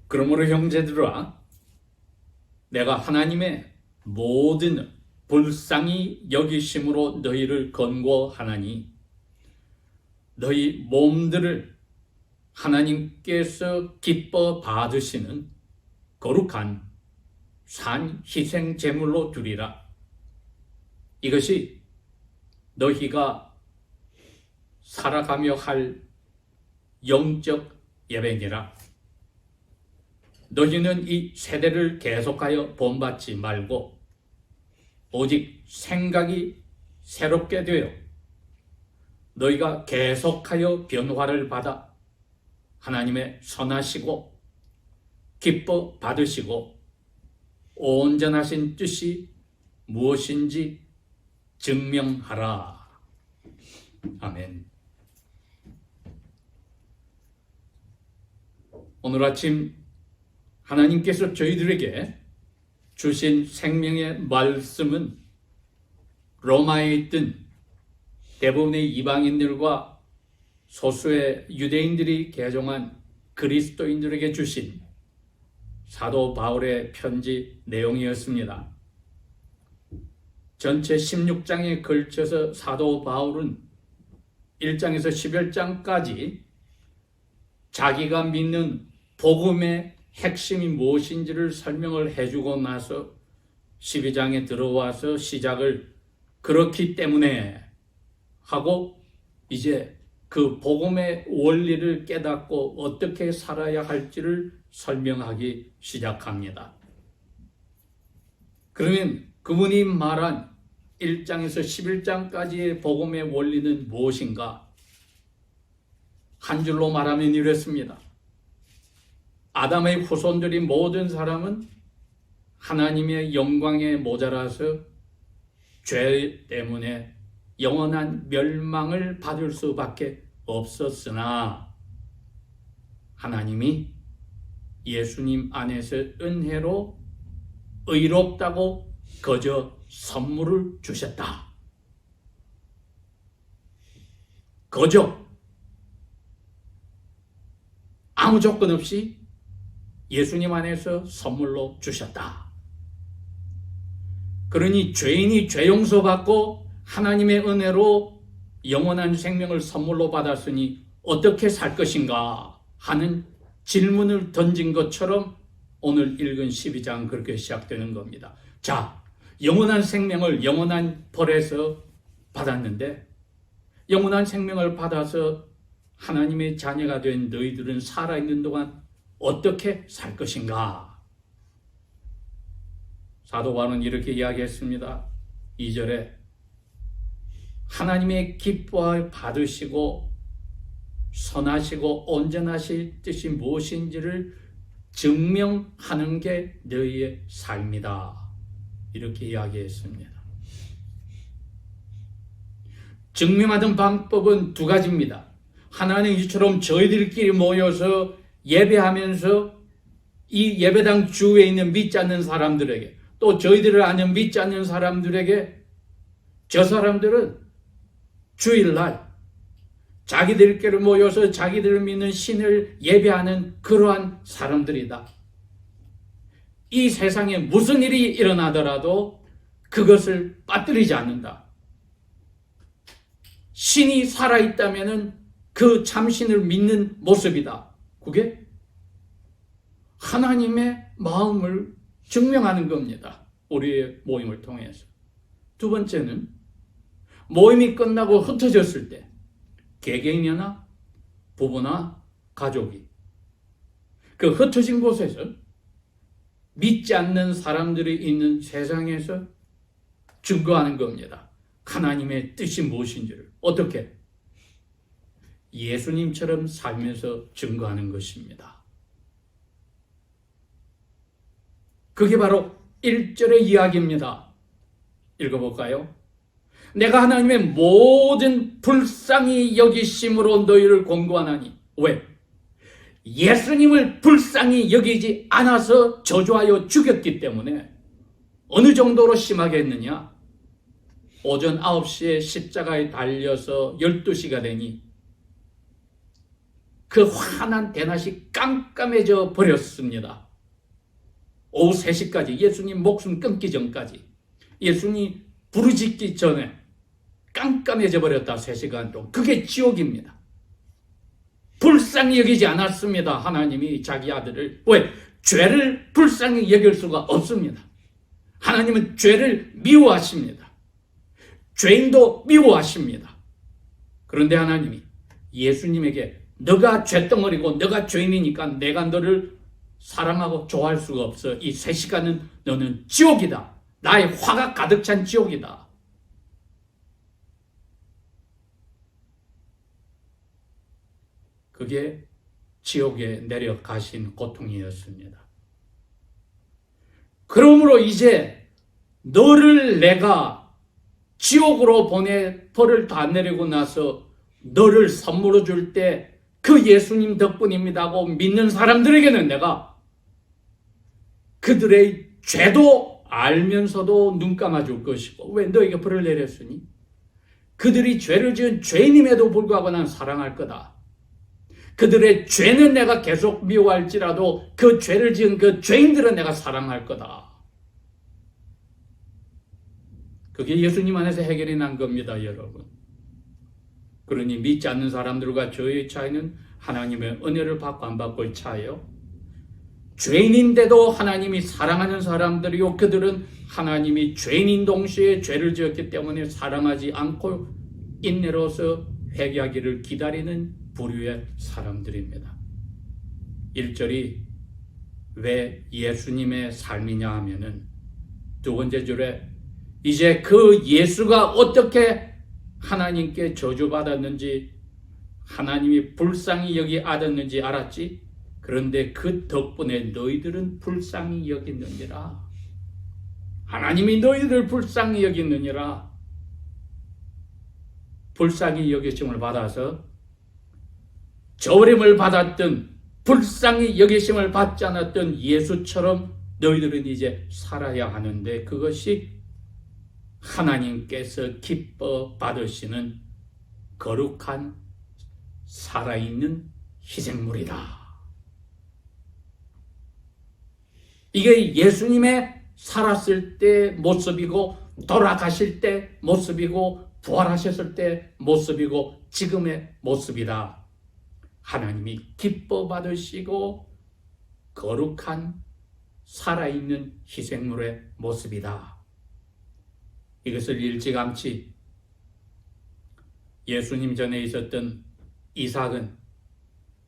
그러므로 형제들아, 내가 하나님의 모든 불쌍히 여기심으로 너희를 권고하나니 너희 몸들을 하나님께서 기뻐 받으시는 거룩한 산 희생 제물로 드리라. 이것이 너희가 살아가며 할 영적 예배니라. 너희는 이 세대를 계속하여 본받지 말고 오직 생각이 새롭게 되어 너희가 계속하여 변화를 받아 하나님의 선하시고 기뻐 받으시고 온전하신 뜻이 무엇인지 증명하라. 아멘. 오늘 아침 하나님께서 저희들에게 주신 생명의 말씀은 로마에 있던 대부분의 이방인들과 소수의 유대인들이 개종한 그리스도인들에게 주신 사도 바울의 편지 내용이었습니다. 전체 16장에 걸쳐서 사도 바울은 1장에서 11장까지 자기가 믿는 복음의 핵심이 무엇인지를 설명을 해주고 나서 12장에 들어와서 시작을 그렇기 때문에 하고 이제 그 복음의 원리를 깨닫고 어떻게 살아야 할지를 설명하기 시작합니다. 그러면 그분이 말한 1장에서 11장까지의 복음의 원리는 무엇인가? 한 줄로 말하면 이렇습니다. 아담의 후손들이 모든 사람은 하나님의 영광에 모자라서 죄 때문에 영원한 멸망을 받을 수밖에 없었으나 하나님이 예수님 안에서 은혜로 의롭다고 거저 선물을 주셨다. 거저 아무 조건 없이 예수님 안에서 선물로 주셨다. 그러니 죄인이 죄 용서받고 하나님의 은혜로 영원한 생명을 선물로 받았으니 어떻게 살 것인가 하는 질문을 던진 것처럼 오늘 읽은 12장 그렇게 시작되는 겁니다. 자, 영원한 생명을 영원한 벌에서 받았는데 영원한 생명을 받아서 하나님의 자녀가 된 너희들은 살아있는 동안 어떻게 살 것인가? 사도 바울은 이렇게 이야기했습니다. 2절에 하나님의 기뻐 받으시고 선하시고 온전하실 뜻이 무엇인지를 증명하는 게 너희의 삶이다. 이렇게 이야기했습니다. 증명하는 방법은 두 가지입니다. 하나는 이처럼 저희들끼리 모여서 예배하면서 이 예배당 주위에 있는 믿지 않는 사람들에게 또 저희들을 아는 믿지 않는 사람들에게 저 사람들은 주일날 자기들끼리 모여서 자기들을 믿는 신을 예배하는 그러한 사람들이다. 이 세상에 무슨 일이 일어나더라도 그것을 빠뜨리지 않는다. 신이 살아있다면 그 참신을 믿는 모습이다. 그게 하나님의 마음을 증명하는 겁니다. 우리의 모임을 통해서. 두 번째는 모임이 끝나고 흩어졌을 때 개개인이나 부부나 가족이 그 흩어진 곳에서 믿지 않는 사람들이 있는 세상에서 증거하는 겁니다. 하나님의 뜻이 무엇인지를 어떻게? 예수님처럼 살면서 증거하는 것입니다. 그게 바로 1절의 이야기입니다. 읽어볼까요? 내가 하나님의 모든 불쌍히 여기심으로 너희를 권고하나니. 왜? 예수님을 불쌍히 여기지 않아서 저주하여 죽였기 때문에. 어느 정도로 심하게 했느냐? 오전 9시에 십자가에 달려서 12시가 되니 그 환한 대낮이 깜깜해져 버렸습니다. 오후 3시까지, 예수님 목숨 끊기 전까지, 예수님 부르짖기 전에 깜깜해져 버렸다. 3시간 동안. 그게 지옥입니다. 불쌍히 여기지 않았습니다. 하나님이 자기 아들을. 왜? 죄를 불쌍히 여길 수가 없습니다. 하나님은 죄를 미워하십니다. 죄인도 미워하십니다. 그런데 하나님이 예수님에게 너가 죄덩어리고 너가 죄인이니까 내가 너를 사랑하고 좋아할 수가 없어. 이 3시간은 너는 지옥이다. 나의 화가 가득 찬 지옥이다. 그게 지옥에 내려가신 고통이었습니다. 그러므로 이제 너를 내가 지옥으로 보내 벌을 다 내리고 나서 너를 선물로 줄 때 그 예수님 덕분입니다 하고 믿는 사람들에게는 내가 그들의 죄도 알면서도 눈 감아줄 것이고, 왜? 너에게 벌을 내렸으니 그들이 죄를 지은 죄인임에도 불구하고 난 사랑할 거다. 그들의 죄는 내가 계속 미워할지라도 그 죄를 지은 그 죄인들은 내가 사랑할 거다. 그게 예수님 안에서 해결이 난 겁니다, 여러분. 그러니 믿지 않는 사람들과 저의 차이는 하나님의 은혜를 받고 안 받고의 차이요. 죄인인데도 하나님이 사랑하는 사람들이요, 그들은 하나님이 죄인인 동시에 죄를 지었기 때문에 사랑하지 않고 인내로서 회개하기를 기다리는 부류의 사람들입니다. 1절이 왜 예수님의 삶이냐 하면은 두 번째 줄에 이제 그 예수가 어떻게 하나님께 저주받았는지, 하나님이 불쌍히 여기 받았는지 알았지? 그런데 그 덕분에 너희들은 불쌍히 여기느니라. 하나님이 너희들 불쌍히 여기느니라. 불쌍히 여기심을 받아서 저버림을 받았던, 불쌍히 여기심을 받지 않았던 예수처럼 너희들은 이제 살아야 하는데, 그것이 하나님께서 기뻐 받으시는 거룩한 살아있는 희생물이다. 이게 예수님의 살았을 때 모습이고, 돌아가실 때 모습이고, 부활하셨을 때 모습이고, 지금의 모습이다. 하나님이 기뻐 받으시고 거룩한 살아있는 희생물의 모습이다. 이것을 일찌감치 예수님 전에 있었던 이삭은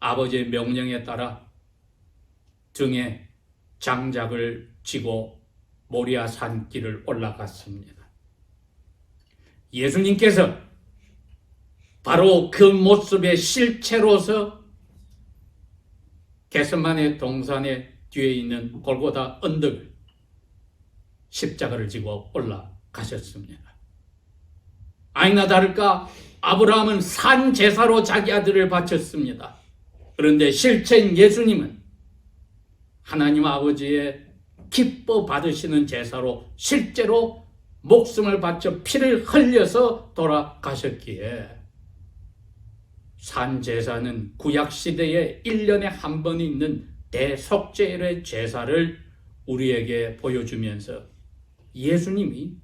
아버지의 명령에 따라 등에 장작을 지고 모리아 산길을 올라갔습니다. 예수님께서 바로 그 모습의 실체로서 겟세마네 동산의 뒤에 있는 골고다 언덕을 십자가를 지고 올라가셨습니다. 아니나 다를까 아브라함은 산 제사로 자기 아들을 바쳤습니다. 그런데 실체인 예수님은 하나님 아버지의 기뻐 받으시는 제사로 실제로 목숨을 바쳐 피를 흘려서 돌아가셨기에, 산 제사는 구약 시대에 1년에 한 번 있는 대속죄일의 제사를 우리에게 보여주면서 예수님이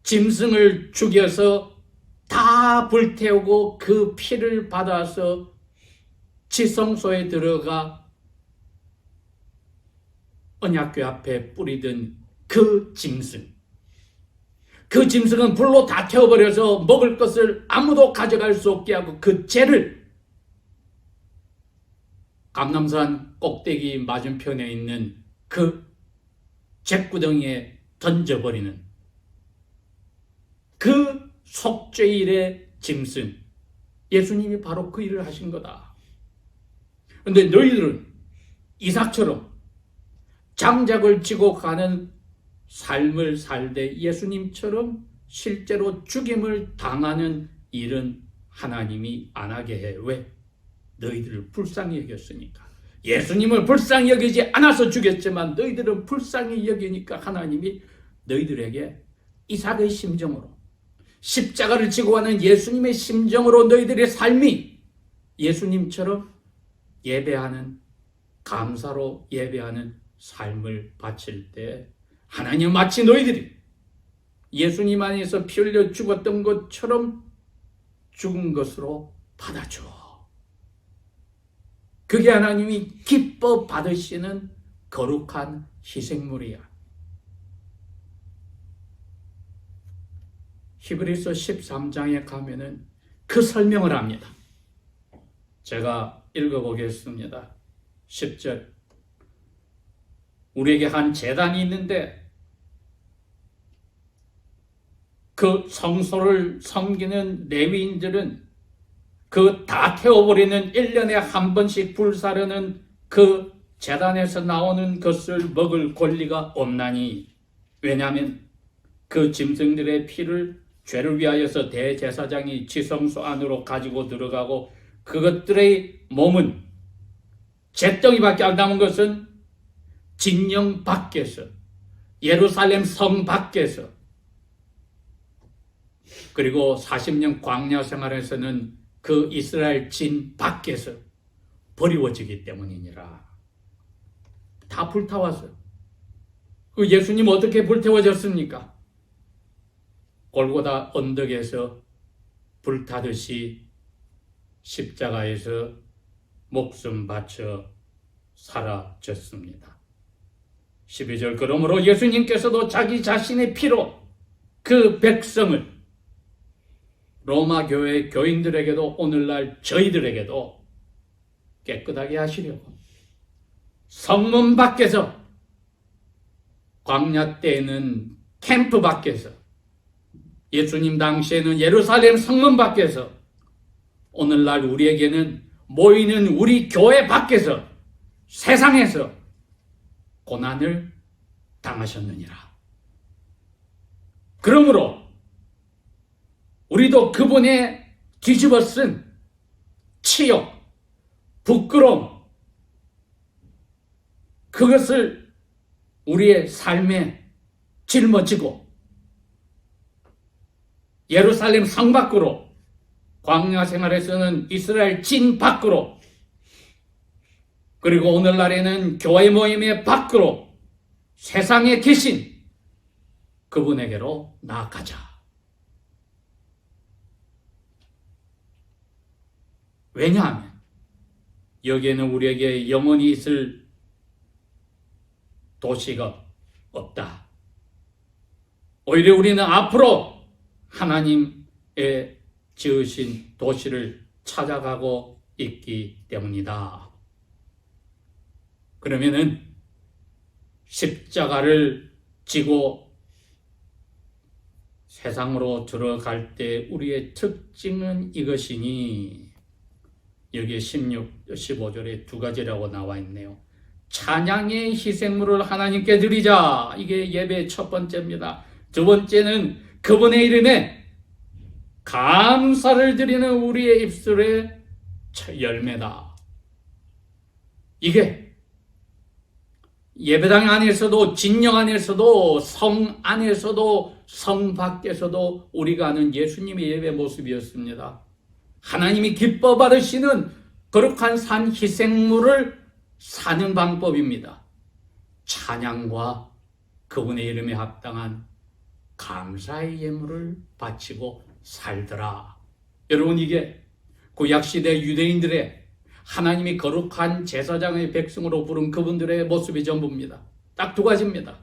짐승을 죽여서 다 불태우고 그 피를 받아서 지성소에 들어가 언약궤 앞에 뿌리던 그 짐승, 그 짐승은 불로 다 태워버려서 먹을 것을 아무도 가져갈 수 없게 하고 그 죄를 감람산 꼭대기 맞은편에 있는 그 잿구덩이에 던져버리는 그 속죄일의 짐승, 예수님이 바로 그 일을 하신 거다. 그런데 너희들은 이삭처럼 장작을 지고 가는 삶을 살되 예수님처럼 실제로 죽임을 당하는 일은 하나님이 안 하게 해. 왜? 너희들을 불쌍히 여겼으니까. 예수님을 불쌍히 여기지 않아서 죽였지만 너희들은 불쌍히 여기니까 하나님이 너희들에게 이삭의 심정으로 십자가를 지고 가는 예수님의 심정으로 너희들의 삶이 예수님처럼 예배하는, 감사로 예배하는 삶을 바칠 때 하나님 마치 너희들이 예수님 안에서 피 흘려 죽었던 것처럼 죽은 것으로 받아줘. 그게 하나님이 기뻐 받으시는 거룩한 희생물이야. 히브리서 13장에 가면은 그 설명을 합니다. 제가 읽어보겠습니다. 10절. 우리에게 한 제단이 있는데 그 성소를 섬기는 레위인들은 그 다 태워버리는 1년에 한 번씩 불사르는 그 제단에서 나오는 것을 먹을 권리가 없나니, 왜냐하면 그 짐승들의 피를 죄를 위하여서 대제사장이 지성소 안으로 가지고 들어가고 그것들의 몸은 잿덩이밖에 안 남은 것은 진영 밖에서, 예루살렘 성 밖에서, 그리고 40년 광야 생활에서는 그 이스라엘 진 밖에서 버리워지기 때문이니라. 다 불타왔어요. 그 예수님 어떻게 불태워졌습니까? 골고다 언덕에서 불타듯이 십자가에서 목숨 바쳐 사라졌습니다. 12절. 그러므로 예수님께서도 자기 자신의 피로 그 백성을, 로마 교회 교인들에게도 오늘날 저희들에게도 깨끗하게 하시려고 성문 밖에서, 광야 때에는 캠프 밖에서, 예수님 당시에는 예루살렘 성문 밖에서, 오늘날 우리에게는 모이는 우리 교회 밖에서, 세상에서 고난을 당하셨느니라. 그러므로 우리도 그분의 뒤집어 쓴 치욕, 부끄러움, 그것을 우리의 삶에 짊어지고 예루살렘 성 밖으로, 광야 생활에서는 이스라엘 진 밖으로, 그리고 오늘날에는 교회 모임의 밖으로, 세상에 계신 그분에게로 나아가자. 왜냐하면 여기에는 우리에게 영원히 있을 도시가 없다. 오히려 우리는 앞으로 하나님의 지으신 도시를 찾아가고 있기 때문이다. 그러면은 십자가를 지고 세상으로 들어갈 때 우리의 특징은 이것이니, 여기에 16, 15절에 두 가지라고 나와 있네요. 찬양의 희생물을 하나님께 드리자. 이게 예배의 첫 번째입니다. 두 번째는 그분의 이름에 감사를 드리는 우리의 입술의 열매다. 이게 예배당 안에서도, 진영 안에서도, 성 안에서도, 성 밖에서도 우리가 아는 예수님의 예배 모습이었습니다. 하나님이 기뻐 받으시는 거룩한 산 희생물을 사는 방법입니다. 찬양과 그분의 이름에 합당한 감사의 예물을 바치고 살더라. 여러분, 이게 구약시대 유대인들의 하나님이 거룩한 제사장의 백성으로 부른 그분들의 모습이 전부입니다. 딱 두 가지입니다.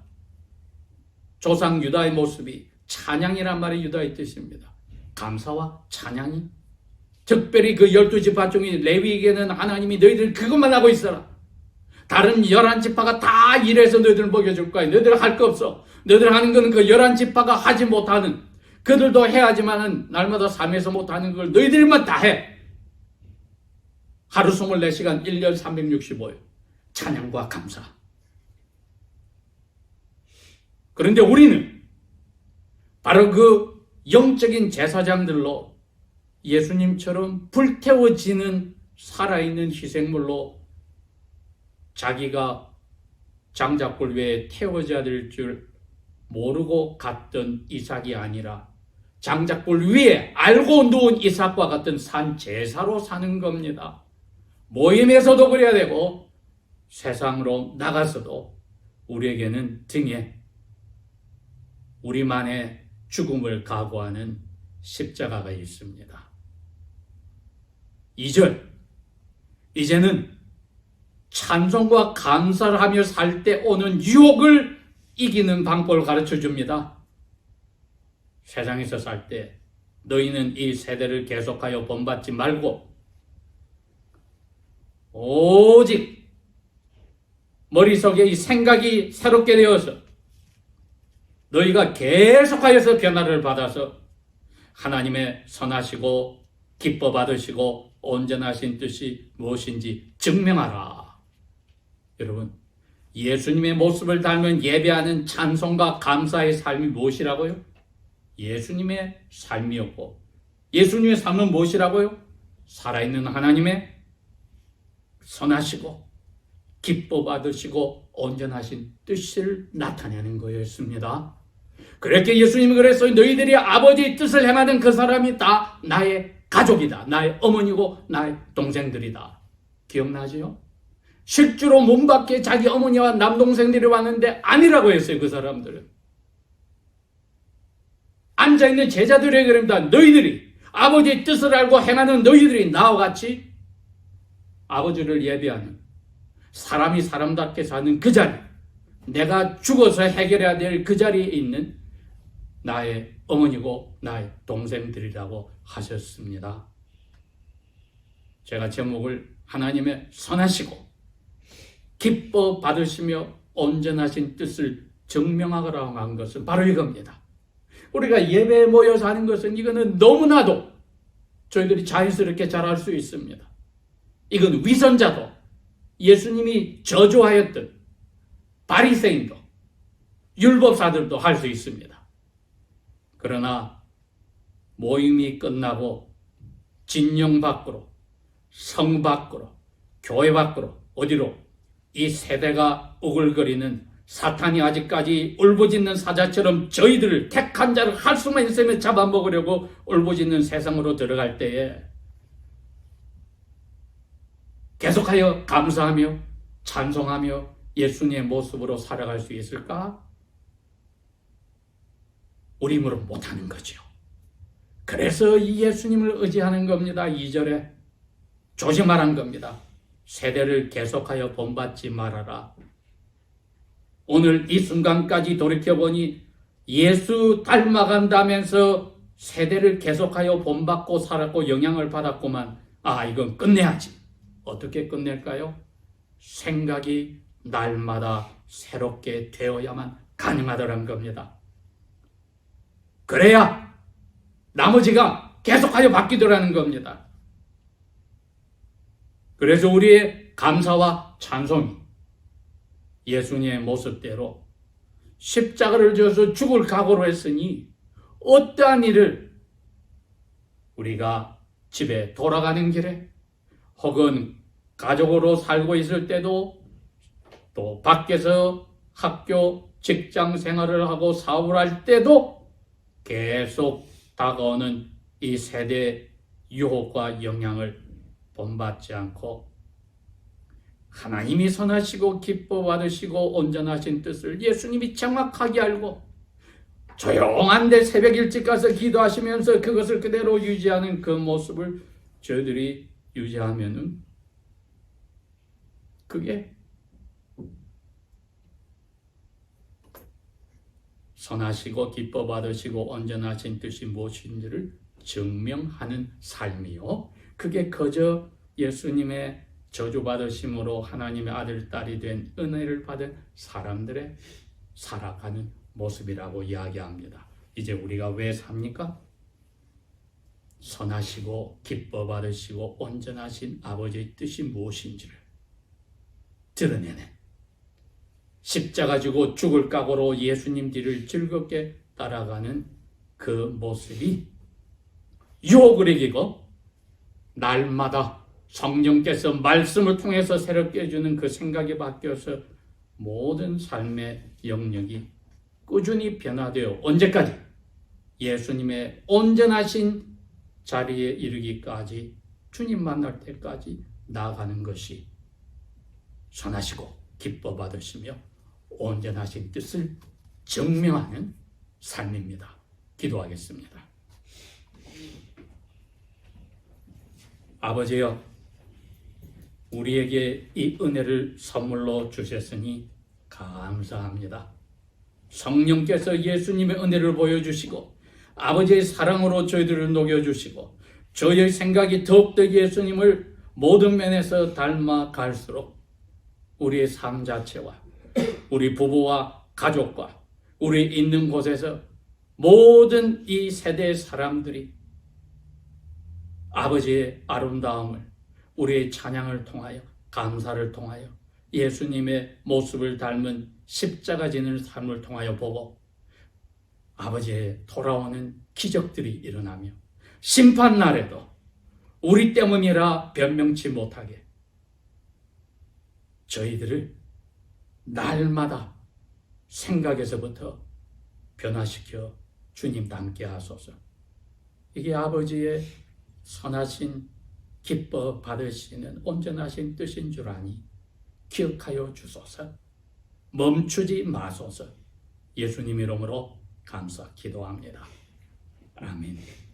조상 유다의 모습이, 찬양이란 말이 유다의 뜻입니다. 감사와 찬양이, 특별히 그 12지파 중에 레위에게는 하나님이 너희들 그것만 하고 있어라. 다른 11지파가 다 일해서 너희들 먹여줄 거야. 너희들 할 거 없어. 너희들 하는 거는 그 11지파가 하지 못하는, 그들도 해야지만은 날마다 삶에서 못하는 걸 너희들만 다 해. 하루 24시간 1년 365일 찬양과 감사. 그런데 우리는 바로 그 영적인 제사장들로 예수님처럼 불태워지는 살아있는 희생물로 자기가 장작불 위에 태워져야 될 줄 모르고 갔던 이삭이 아니라 장작불 위에 알고 누운 이삭과 같은 산 제사로 사는 겁니다. 모임에서도 그래야 되고 세상으로 나가서도 우리에게는 등에 우리만의 죽음을 각오하는 십자가가 있습니다. 2절, 이제는 찬송과 감사를 하며 살 때 오는 유혹을 이기는 방법을 가르쳐 줍니다. 세상에서 살 때 너희는 이 세대를 계속하여 본받지 말고 오직 머릿속에 이 생각이 새롭게 되어서 너희가 계속하여서 변화를 받아서 하나님의 선하시고 기뻐 받으시고 온전하신 뜻이 무엇인지 증명하라. 여러분, 예수님의 모습을 닮은 예배하는 찬송과 감사의 삶이 무엇이라고요? 예수님의 삶이었고, 예수님의 삶은 무엇이라고요? 살아있는 하나님의 선하시고 기뻐 받으시고 온전하신 뜻을 나타내는 거였습니다. 그렇게 예수님이 그랬어요. 너희들이 아버지의 뜻을 행하는 그 사람이 다 나의 가족이다. 나의 어머니고 나의 동생들이다. 기억나지요? 실제로 문 밖에 자기 어머니와 남동생들이 왔는데 아니라고 했어요. 그 사람들은. 앉아있는 제자들에게 그럽니다. 너희들이 아버지의 뜻을 알고 행하는 너희들이 나와 같이 아버지를 예배하는 사람이 사람답게 사는 그 자리, 내가 죽어서 해결해야 될 그 자리에 있는 나의 어머니고 나의 동생들이라고 하셨습니다. 제가 제목을 하나님의 선하시고 기뻐 받으시며 온전하신 뜻을 증명하라고 한 것은 바로 이겁니다. 우리가 예배에 모여서 하는 것은 이거는 너무나도 저희들이 자연스럽게 잘할 수 있습니다. 이건 위선자도 예수님이 저주하였던 바리새인도 율법사들도 할 수 있습니다. 그러나 모임이 끝나고 진영 밖으로, 성 밖으로, 교회 밖으로, 어디로? 이 세대가 오글거리는 사탄이 아직까지 울부짖는 사자처럼 저희들을 택한 자를 할 수만 있으면 잡아먹으려고 울부짖는 세상으로 들어갈 때에 계속하여 감사하며 찬송하며 예수님의 모습으로 살아갈 수 있을까? 우리 힘으로 못하는 거죠. 그래서 이 예수님을 의지하는 겁니다. 2절에 조심하라는 겁니다. 세대를 계속하여 본받지 말아라. 오늘 이 순간까지 돌이켜보니 예수 닮아간다면서 세대를 계속하여 본받고 살았고 영향을 받았구만. 이건 끝내야지. 어떻게 끝낼까요? 생각이 날마다 새롭게 되어야만 가능하더란 겁니다. 그래야 나머지가 계속하여 바뀌더라는 겁니다. 그래서 우리의 감사와 찬송이 예수님의 모습대로 십자가를 져서 죽을 각오로 했으니 어떠한 일을 우리가 집에 돌아가는 길에 혹은 가족으로 살고 있을 때도 또 밖에서 학교, 직장 생활을 하고 사업을 할 때도 계속 다가오는 이 세대 유혹과 영향을 본받지 않고 하나님이 선하시고 기뻐 받으시고 온전하신 뜻을 예수님이 정확하게 알고 조용한 데 새벽 일찍 가서 기도하시면서 그것을 그대로 유지하는 그 모습을 저희들이 유지하면은 그게 선하시고 기뻐 받으시고 온전하신 뜻이 무엇인지를 증명하는 삶이요. 그게 그저 예수님의 저주받으심으로 하나님의 아들, 딸이 된 은혜를 받은 사람들의 살아가는 모습이라고 이야기합니다. 이제 우리가 왜 삽니까? 선하시고 기뻐 받으시고 온전하신 아버지의 뜻이 무엇인지를 드러내는 십자가 지고 죽을 각오로 예수님 뒤를 즐겁게 따라가는 그 모습이 유혹을 이기고 날마다 성령께서 말씀을 통해서 새롭게 해주는 그 생각이 바뀌어서 모든 삶의 영역이 꾸준히 변화되어 언제까지? 예수님의 온전하신 자리에 이르기까지, 주님 만날 때까지 나아가는 것이 선하시고 기뻐 받으시며 온전하신 뜻을 증명하는 삶입니다. 기도하겠습니다. 아버지여, 우리에게 이 은혜를 선물로 주셨으니 감사합니다. 성령께서 예수님의 은혜를 보여주시고 아버지의 사랑으로 저희들을 녹여주시고 저희의 생각이 더욱더 예수님을 모든 면에서 닮아갈수록 우리의 삶 자체와 우리 부부와 가족과 우리 있는 곳에서 모든 이 세대의 사람들이 아버지의 아름다움을 우리의 찬양을 통하여, 감사를 통하여, 예수님의 모습을 닮은 십자가 지는 삶을 통하여 보고 아버지의 돌아오는 기적들이 일어나며 심판날에도 우리 때문이라 변명치 못하게 저희들을 날마다 생각에서부터 변화시켜 주님 닮게 하소서. 이게 아버지의 선하신 기뻐 받으시는 온전하신 뜻인 줄 아니 기억하여 주소서. 멈추지 마소서. 예수님 이름으로 감사 기도합니다. 아멘.